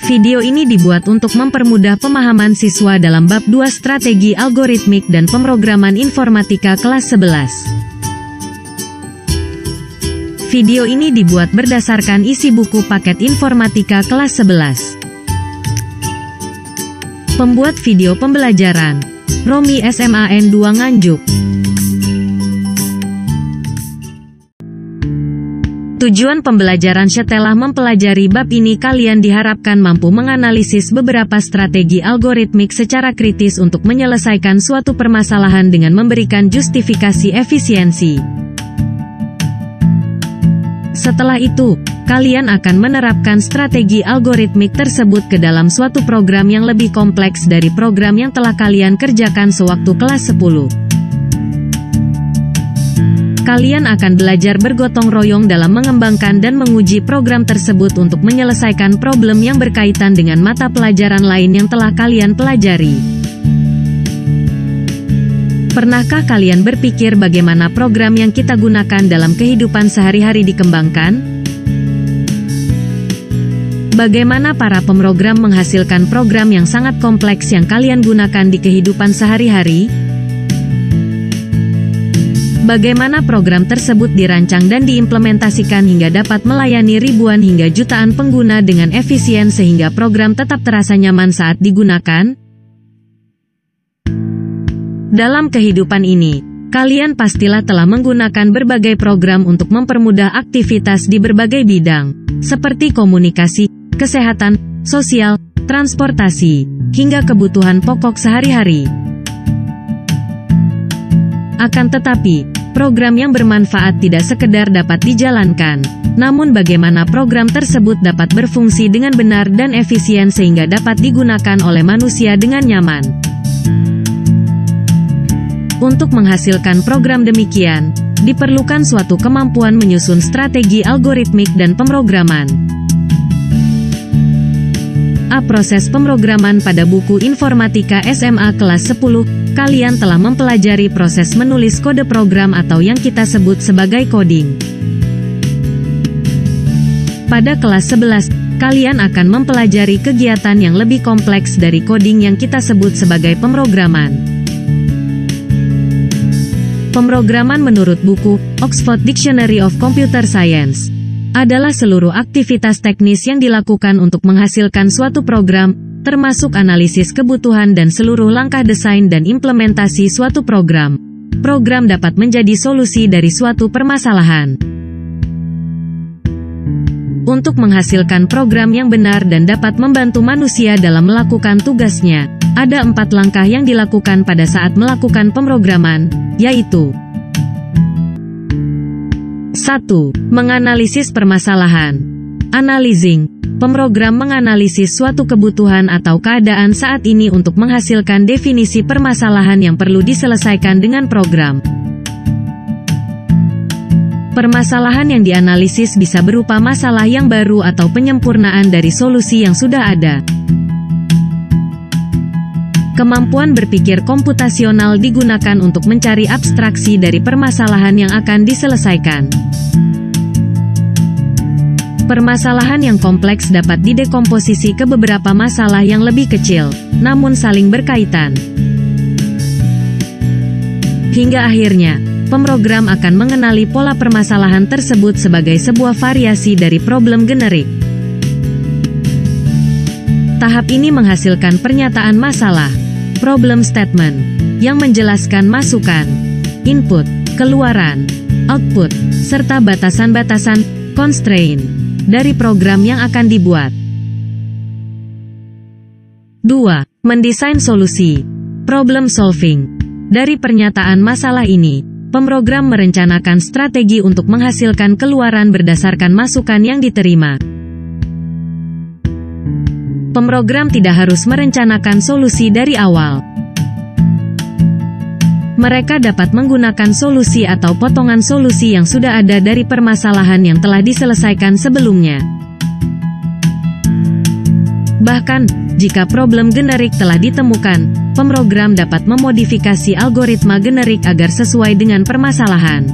Video ini dibuat untuk mempermudah pemahaman siswa dalam bab 2 Strategi Algoritmik dan Pemrograman Informatika kelas 11. Video ini dibuat berdasarkan isi buku paket informatika kelas 11. Pembuat video pembelajaran, Romi SMAN 2 Nganjuk. Tujuan pembelajaran setelah mempelajari bab ini, kalian diharapkan mampu menganalisis beberapa strategi algoritmik secara kritis untuk menyelesaikan suatu permasalahan dengan memberikan justifikasi efisiensi. Setelah itu, kalian akan menerapkan strategi algoritmik tersebut ke dalam suatu program yang lebih kompleks dari program yang telah kalian kerjakan sewaktu kelas 10. Kalian akan belajar bergotong royong dalam mengembangkan dan menguji program tersebut untuk menyelesaikan problem yang berkaitan dengan mata pelajaran lain yang telah kalian pelajari. Pernahkah kalian berpikir bagaimana program yang kita gunakan dalam kehidupan sehari-hari dikembangkan? Bagaimana para pemrogram menghasilkan program yang sangat kompleks yang kalian gunakan di kehidupan sehari-hari? Bagaimana program tersebut dirancang dan diimplementasikan hingga dapat melayani ribuan hingga jutaan pengguna dengan efisien sehingga program tetap terasa nyaman saat digunakan? Dalam kehidupan ini, kalian pastilah telah menggunakan berbagai program untuk mempermudah aktivitas di berbagai bidang, seperti komunikasi, kesehatan, sosial, transportasi, hingga kebutuhan pokok sehari-hari. Akan tetapi, program yang bermanfaat tidak sekedar dapat dijalankan, namun bagaimana program tersebut dapat berfungsi dengan benar dan efisien sehingga dapat digunakan oleh manusia dengan nyaman. Untuk menghasilkan program demikian, diperlukan suatu kemampuan menyusun strategi algoritmik dan pemrograman. Proses pemrograman pada buku Informatika SMA kelas 10, kalian telah mempelajari proses menulis kode program atau yang kita sebut sebagai coding. Pada kelas 11, kalian akan mempelajari kegiatan yang lebih kompleks dari coding yang kita sebut sebagai pemrograman. Pemrograman menurut buku Oxford Dictionary of Computer Science adalah seluruh aktivitas teknis yang dilakukan untuk menghasilkan suatu program, termasuk analisis kebutuhan dan seluruh langkah desain dan implementasi suatu program. Program dapat menjadi solusi dari suatu permasalahan. Untuk menghasilkan program yang benar dan dapat membantu manusia dalam melakukan tugasnya, ada 4 langkah yang dilakukan pada saat melakukan pemrograman, yaitu 1. Menganalisis permasalahan. Analyzing. Pemrogram menganalisis suatu kebutuhan atau keadaan saat ini untuk menghasilkan definisi permasalahan yang perlu diselesaikan dengan program. Permasalahan yang dianalisis bisa berupa masalah yang baru atau penyempurnaan dari solusi yang sudah ada. Kemampuan berpikir komputasional digunakan untuk mencari abstraksi dari permasalahan yang akan diselesaikan. Permasalahan yang kompleks dapat didekomposisi ke beberapa masalah yang lebih kecil, namun saling berkaitan. Hingga akhirnya, pemrogram akan mengenali pola permasalahan tersebut sebagai sebuah variasi dari problem generik. Tahap ini menghasilkan pernyataan masalah, problem statement, yang menjelaskan masukan, input, keluaran, output, serta batasan-batasan, constraint, dari program yang akan dibuat. 2. Mendesain solusi, problem solving. Dari pernyataan masalah ini, pemrogram merencanakan strategi untuk menghasilkan keluaran berdasarkan masukan yang diterima. Pemrogram tidak harus merencanakan solusi dari awal. Mereka dapat menggunakan solusi atau potongan solusi yang sudah ada dari permasalahan yang telah diselesaikan sebelumnya. Bahkan, jika problem generik telah ditemukan, pemrogram dapat memodifikasi algoritma generik agar sesuai dengan permasalahan.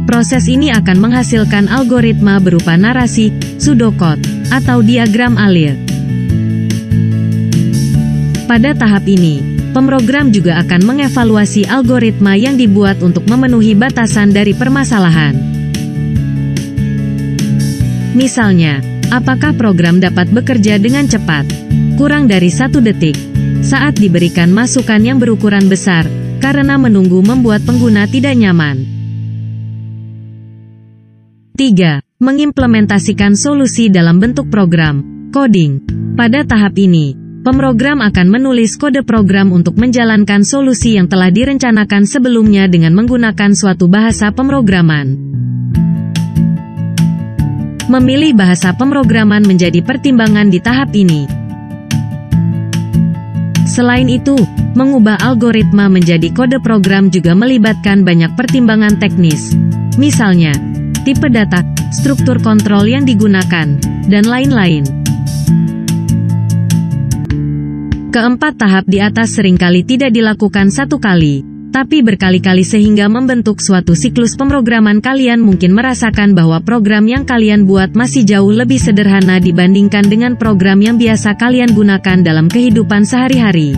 Proses ini akan menghasilkan algoritma berupa narasi, pseudocode, atau diagram alir. Pada tahap ini, pemrogram juga akan mengevaluasi algoritma yang dibuat untuk memenuhi batasan dari permasalahan. Misalnya, apakah program dapat bekerja dengan cepat, kurang dari 1 detik, saat diberikan masukan yang berukuran besar, karena menunggu membuat pengguna tidak nyaman. 3. Mengimplementasikan solusi dalam bentuk program, coding. Pada tahap ini, pemrogram akan menulis kode program untuk menjalankan solusi yang telah direncanakan sebelumnya dengan menggunakan suatu bahasa pemrograman. Memilih bahasa pemrograman menjadi pertimbangan di tahap ini. Selain itu, mengubah algoritma menjadi kode program juga melibatkan banyak pertimbangan teknis. Misalnya, tipe data, struktur kontrol yang digunakan, dan lain-lain. Keempat tahap di atas seringkali tidak dilakukan satu kali, tapi berkali-kali sehingga membentuk suatu siklus pemrograman. Kalian mungkin merasakan bahwa program yang kalian buat masih jauh lebih sederhana dibandingkan dengan program yang biasa kalian gunakan dalam kehidupan sehari-hari.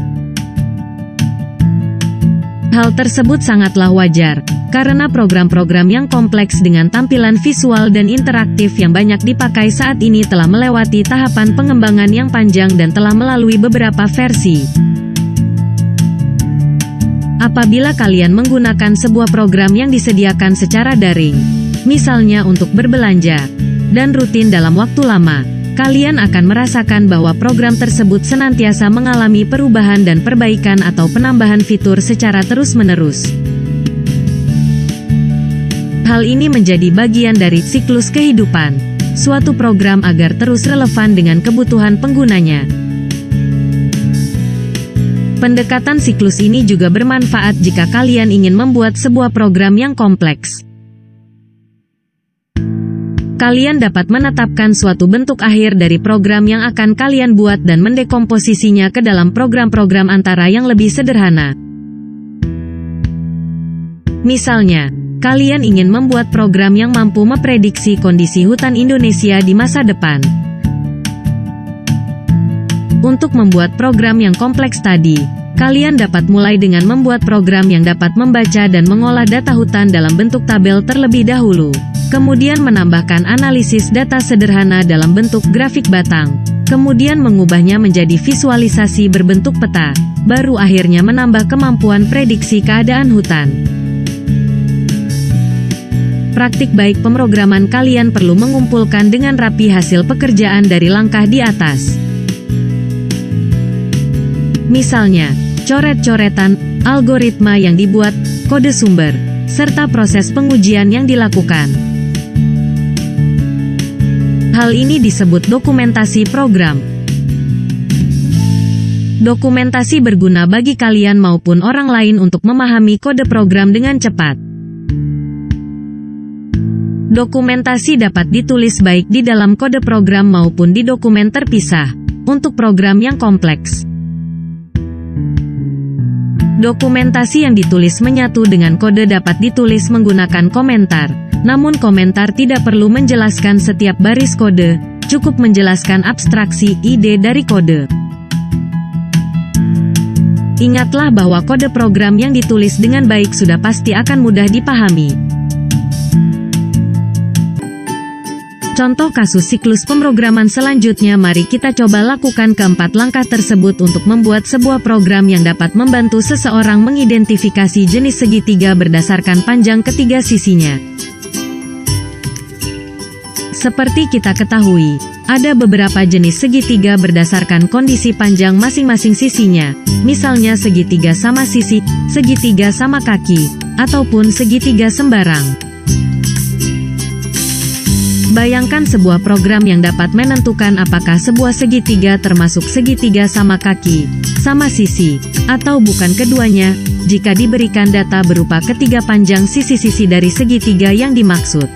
Hal tersebut sangatlah wajar, karena program-program yang kompleks dengan tampilan visual dan interaktif yang banyak dipakai saat ini telah melewati tahapan pengembangan yang panjang dan telah melalui beberapa versi. Apabila kalian menggunakan sebuah program yang disediakan secara daring, misalnya untuk berbelanja, dan rutin dalam waktu lama, kalian akan merasakan bahwa program tersebut senantiasa mengalami perubahan dan perbaikan atau penambahan fitur secara terus-menerus. Hal ini menjadi bagian dari siklus kehidupan suatu program agar terus relevan dengan kebutuhan penggunanya. Pendekatan siklus ini juga bermanfaat jika kalian ingin membuat sebuah program yang kompleks. Kalian dapat menetapkan suatu bentuk akhir dari program yang akan kalian buat dan mendekomposisinya ke dalam program-program antara yang lebih sederhana. Misalnya, kalian ingin membuat program yang mampu memprediksi kondisi hutan Indonesia di masa depan. Untuk membuat program yang kompleks tadi, kalian dapat mulai dengan membuat program yang dapat membaca dan mengolah data hutan dalam bentuk tabel terlebih dahulu. Kemudian menambahkan analisis data sederhana dalam bentuk grafik batang, kemudian mengubahnya menjadi visualisasi berbentuk peta, baru akhirnya menambah kemampuan prediksi keadaan hutan. Praktik baik pemrograman kalian perlu mengumpulkan dengan rapi hasil pekerjaan dari langkah di atas. Misalnya, coret-coretan, algoritma yang dibuat, kode sumber, serta proses pengujian yang dilakukan. Hal ini disebut dokumentasi program. Dokumentasi berguna bagi kalian maupun orang lain untuk memahami kode program dengan cepat. Dokumentasi dapat ditulis baik di dalam kode program maupun di dokumen terpisah, untuk program yang kompleks. Dokumentasi yang ditulis menyatu dengan kode dapat ditulis menggunakan komentar. Namun komentar tidak perlu menjelaskan setiap baris kode, cukup menjelaskan abstraksi ide dari kode. Ingatlah bahwa kode program yang ditulis dengan baik sudah pasti akan mudah dipahami. Contoh kasus siklus pemrograman selanjutnya, mari kita coba lakukan keempat langkah tersebut untuk membuat sebuah program yang dapat membantu seseorang mengidentifikasi jenis segitiga berdasarkan panjang ketiga sisinya. Seperti kita ketahui, ada beberapa jenis segitiga berdasarkan kondisi panjang masing-masing sisinya, misalnya segitiga sama sisi, segitiga sama kaki, ataupun segitiga sembarang. Bayangkan sebuah program yang dapat menentukan apakah sebuah segitiga termasuk segitiga sama kaki, sama sisi, atau bukan keduanya, jika diberikan data berupa ketiga panjang sisi-sisi dari segitiga yang dimaksud.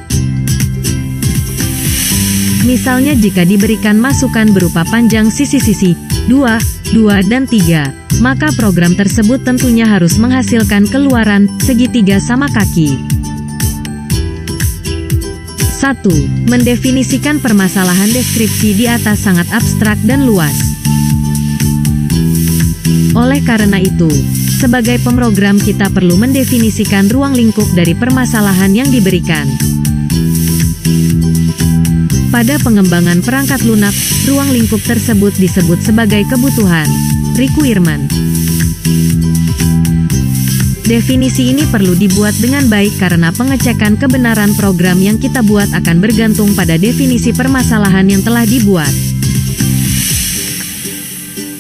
Misalnya jika diberikan masukan berupa panjang sisi-sisi 2, 2, dan 3, maka program tersebut tentunya harus menghasilkan keluaran segitiga sama kaki. 1. Mendefinisikan permasalahan. Deskripsi di atas sangat abstrak dan luas. Oleh karena itu, sebagai pemrogram kita perlu mendefinisikan ruang lingkup dari permasalahan yang diberikan. Pada pengembangan perangkat lunak, ruang lingkup tersebut disebut sebagai kebutuhan, requirement. Definisi ini perlu dibuat dengan baik karena pengecekan kebenaran program yang kita buat akan bergantung pada definisi permasalahan yang telah dibuat.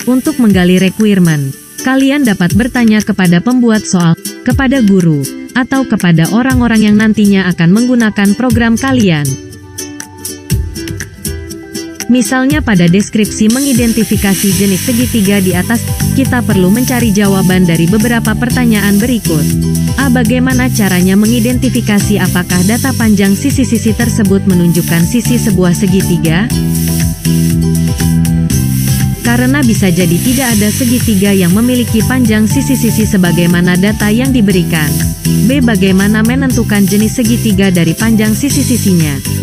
Untuk menggali requirement, kalian dapat bertanya kepada pembuat soal, kepada guru, atau kepada orang-orang yang nantinya akan menggunakan program kalian. Misalnya pada deskripsi mengidentifikasi jenis segitiga di atas, kita perlu mencari jawaban dari beberapa pertanyaan berikut. A. Bagaimana caranya mengidentifikasi apakah data panjang sisi-sisi tersebut menunjukkan sisi sebuah segitiga? Karena bisa jadi tidak ada segitiga yang memiliki panjang sisi-sisi sebagaimana data yang diberikan. B. Bagaimana menentukan jenis segitiga dari panjang sisi-sisinya?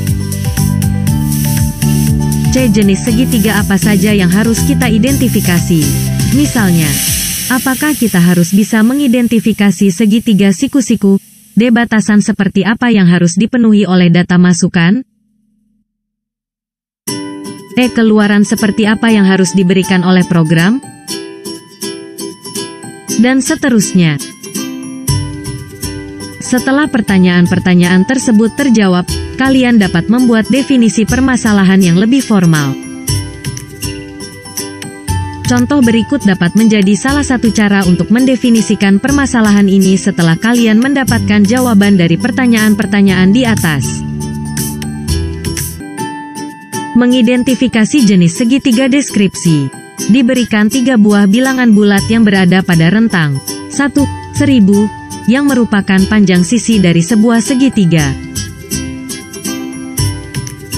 C. Jenis segitiga apa saja yang harus kita identifikasi? Misalnya, apakah kita harus bisa mengidentifikasi segitiga siku-siku? D. Batasan seperti apa yang harus dipenuhi oleh data masukan? E. Keluaran seperti apa yang harus diberikan oleh program? Dan seterusnya. Setelah pertanyaan-pertanyaan tersebut terjawab, kalian dapat membuat definisi permasalahan yang lebih formal. Contoh berikut dapat menjadi salah satu cara untuk mendefinisikan permasalahan ini setelah kalian mendapatkan jawaban dari pertanyaan-pertanyaan di atas. Mengidentifikasi jenis segitiga. Deskripsi. Diberikan 3 buah bilangan bulat yang berada pada rentang 1, 1000, yang merupakan panjang sisi dari sebuah segitiga.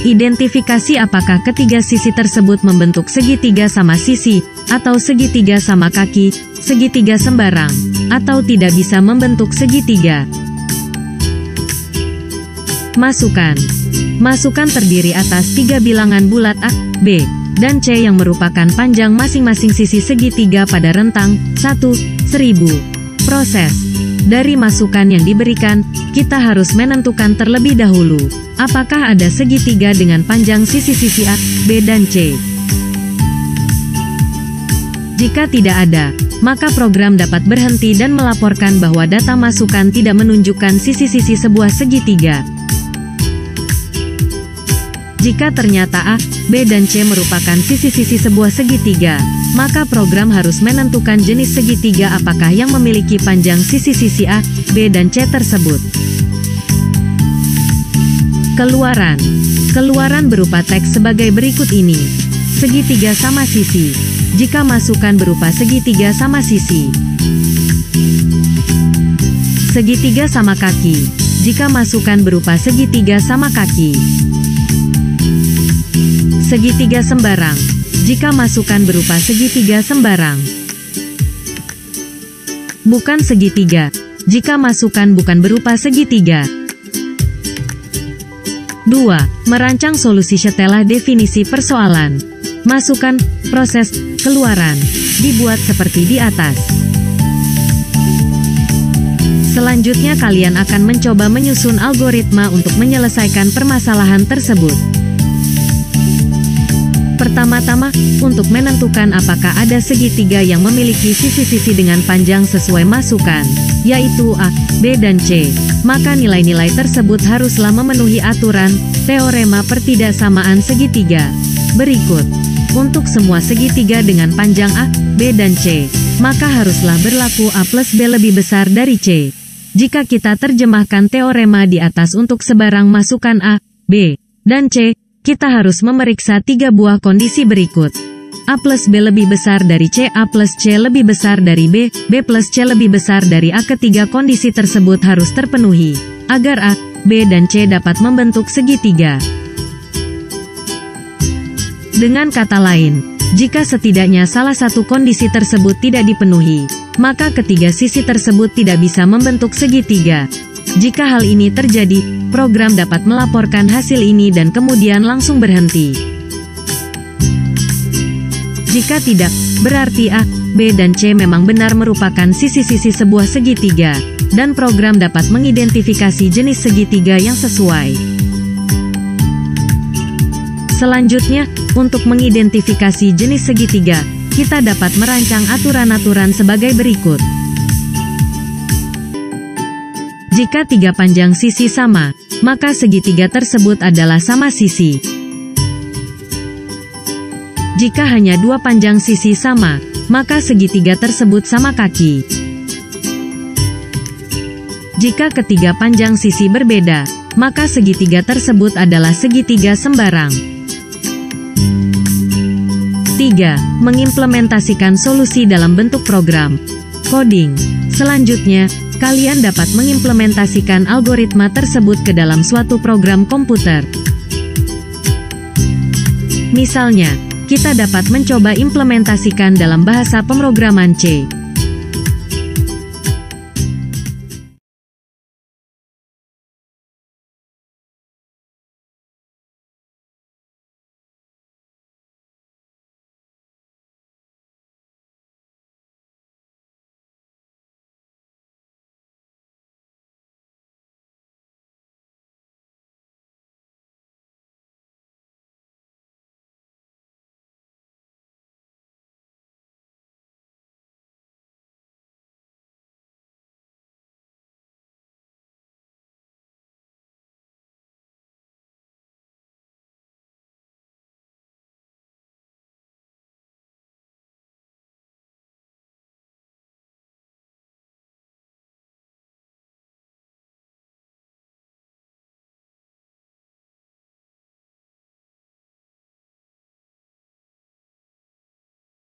Identifikasi apakah ketiga sisi tersebut membentuk segitiga sama sisi, atau segitiga sama kaki, segitiga sembarang, atau tidak bisa membentuk segitiga. Masukan. Masukan terdiri atas 3 bilangan bulat A, B, dan C yang merupakan panjang masing-masing sisi segitiga pada rentang 1, 1000. Proses. Dari masukan yang diberikan, kita harus menentukan terlebih dahulu, apakah ada segitiga dengan panjang sisi-sisi A, B dan C. Jika tidak ada, maka program dapat berhenti dan melaporkan bahwa data masukan tidak menunjukkan sisi-sisi sebuah segitiga. Jika ternyata A, B dan C merupakan sisi-sisi sebuah segitiga, maka program harus menentukan jenis segitiga apakah yang memiliki panjang sisi-sisi A, B dan C tersebut. Keluaran. Keluaran berupa teks sebagai berikut ini. Segitiga sama sisi. Jika masukan berupa segitiga sama sisi. Segitiga sama kaki. Jika masukan berupa segitiga sama kaki. Segitiga sembarang. Jika masukan berupa segitiga sembarang. Bukan segitiga. Jika masukan bukan berupa segitiga. 2. Merancang solusi setelah definisi persoalan. Masukan, proses, keluaran. Dibuat seperti di atas. Selanjutnya kalian akan mencoba menyusun algoritma untuk menyelesaikan permasalahan tersebut. Pertama-tama, untuk menentukan apakah ada segitiga yang memiliki sisi-sisi dengan panjang sesuai masukan, yaitu A, B dan C, maka nilai-nilai tersebut haruslah memenuhi aturan, teorema pertidaksamaan segitiga. Berikut, untuk semua segitiga dengan panjang A, B dan C, maka haruslah berlaku A plus B lebih besar dari C. Jika kita terjemahkan teorema di atas untuk sebarang masukan A, B, dan C, kita harus memeriksa 3 buah kondisi berikut. A plus B lebih besar dari C, A plus C lebih besar dari B, B plus C lebih besar dari A. Ketiga kondisi tersebut harus terpenuhi, agar A, B dan C dapat membentuk segitiga. Dengan kata lain, jika setidaknya salah satu kondisi tersebut tidak dipenuhi, maka ketiga sisi tersebut tidak bisa membentuk segitiga. Jika hal ini terjadi, program dapat melaporkan hasil ini dan kemudian langsung berhenti. Jika tidak, berarti A, B dan C memang benar merupakan sisi-sisi sebuah segitiga, dan program dapat mengidentifikasi jenis segitiga yang sesuai. Selanjutnya, untuk mengidentifikasi jenis segitiga, kita dapat merancang aturan-aturan sebagai berikut. Jika tiga panjang sisi sama, maka segitiga tersebut adalah sama sisi. Jika hanya dua panjang sisi sama, maka segitiga tersebut sama kaki. Jika ketiga panjang sisi berbeda, maka segitiga tersebut adalah segitiga sembarang. 3. Mengimplementasikan solusi dalam bentuk program. Coding. Selanjutnya, kalian dapat mengimplementasikan algoritma tersebut ke dalam suatu program komputer. Misalnya, kita dapat mencoba implementasikan dalam bahasa pemrograman C.